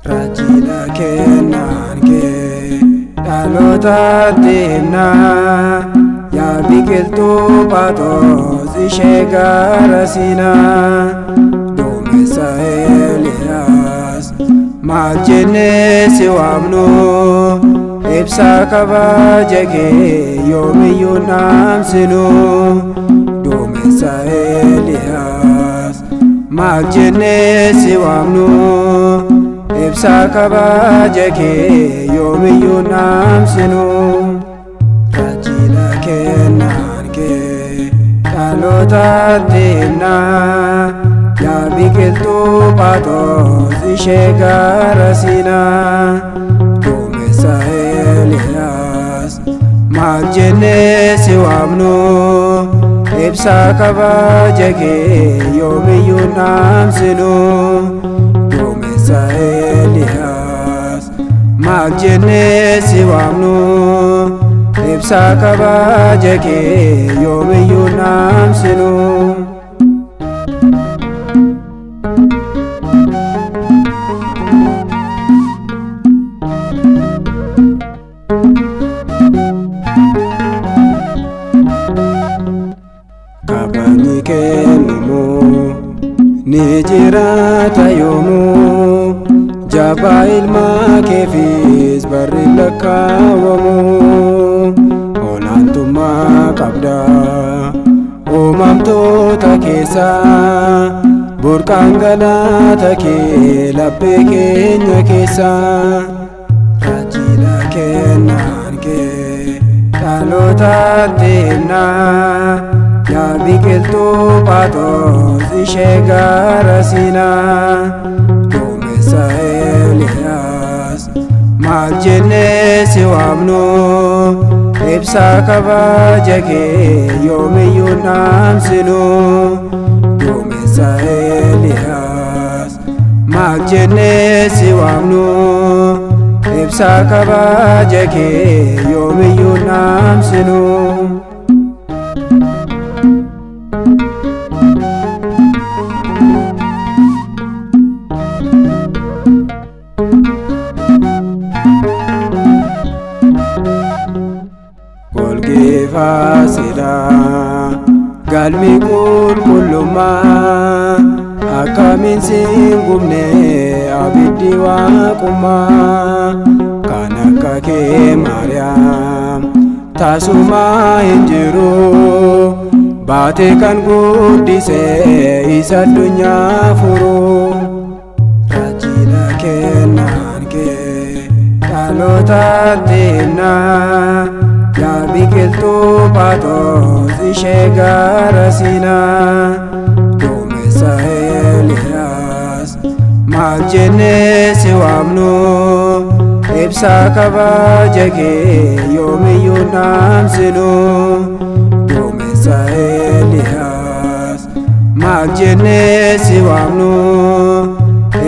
Rajila kennan ke dalota timna ya biqiltu patos ishee garasina duumessa Eliyaas maal jennee si waamnu ibsa kabaja kee yoomiyyuu dhaamsinu duumessa Eliyaas maal jennee si waamnu ibsa kabaja kee yoomiyyuu dhaamsinu rajila kennan kee dhaloota himna yaa biqiltu patos ishee garasina duumessa Eliyaas maal jennee si waamnu ibsa kabaja kee yoomiyyuu dhaamsinu duumessa Eliyaas maal jennee si waamnu ibsa kabaja kee yoomiyyuu dhaamsinu Kabani kennumu ni jiraata yoomuu jabaa ilmaa keefis barri lakkaawamu olaantummaa qabda uumamtoota keessaa burqaan galaata kee laphee keenya keessaa rajila kennan kee dhaloota himna yaa biqiltu patos ishee garasina duumessa Eliyaas maal jennee si waamnu ibsa kabaja kee yoomiyyuu dhaamsinu duumessa Eliyaas maal jennee si waamnu ibsa kabaja kee yoomiyyuu dhaamsinu Golgeeffasidha galmi qulqullummaa akkamiin siin gubne abiddi waaqummaa kan akka kee Maariyaam taasumaa hin jiru baate kan guddise isa addunyaa furu rajila kennan kee dhaloota himna yaa biqiltu patos ishee garasina duumessa Eliyaas maal jennee si waamnu ibsa kabaja kee yoomiyyuu dhaamsinu duumessa Eliyaas maal jennee si waamnu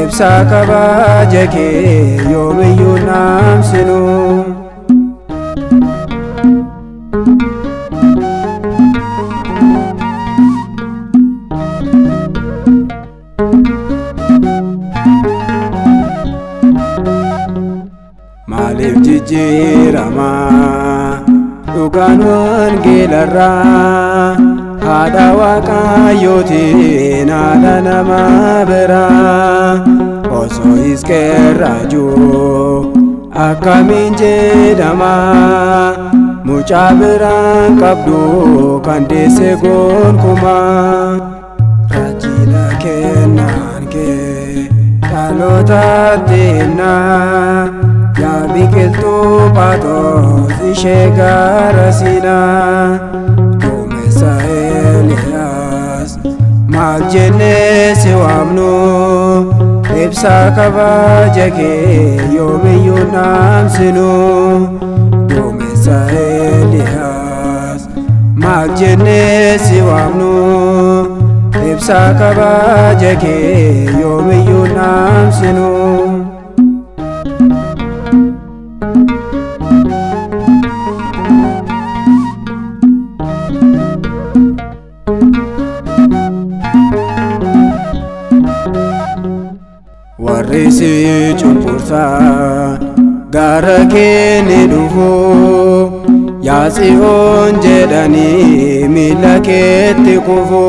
ibsa kabaja kee yoomiyyuu dhaamsinu maaliif jijjiirama dhugaan wangeelarraa haadha waaqayyootiin haadha namaa biraa osoo Hisqeel raajuu akkamiin jedhama mucaa biraan qabdu kan deesse gonkumaa rajila kennan kee dhaloota himna yaa biqiltu patos ishee garasina duumessa Eliyaas maal jennee si waamnu ibsa kabaja kee yoomiyyuu dhaamsinu duumessa Eliyaas maal jennee si waamnu ibsaa kabaja kee yoomiyyuu dhaamsinu. warri si cunqursaa gara kee ni dhufu yaa Tsiyoon jedhanii miila keetti kufu.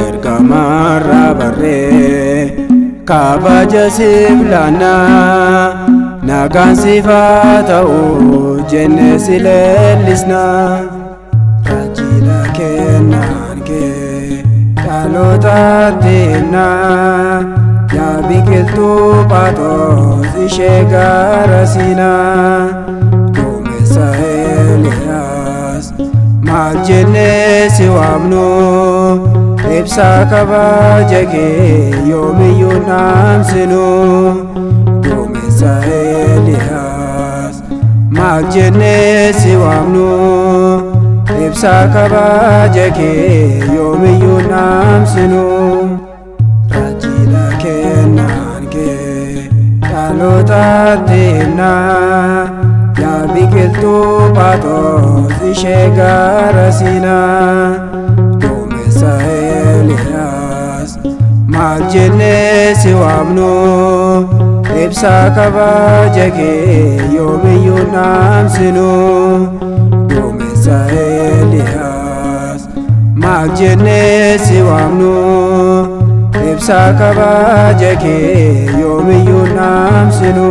ergamarraa barree kabaja siif laannaa nagaan siif haa ta'u jennee si leellisna. raajii kennaan kee dhalootatti himnaa yaa biqiltuu Phaaxroos ishee gaara Siinaa. duumessa Eeliyaas maal jennee si waamnu ibsaa kabaja kee yoomiyyuu dhaamsinu. duumessa Eeliyaas maal jennee si waamnu ibsaa kabaja kee yoomiyyuu dhaamsinu. raajii kennaan kee dhalootatti himnaa yaa biqiltuu Phaaxroos ishee gaara Siinaa. duumessa Eeliyaas maal jennee si waamnu ibsaa kabaja kee yoomiyyuu dhaamsinu. duumessa Eeliyaas maal jennee si waamnu ibsaa kabaja kee yoomiyyuu dhaamsinu.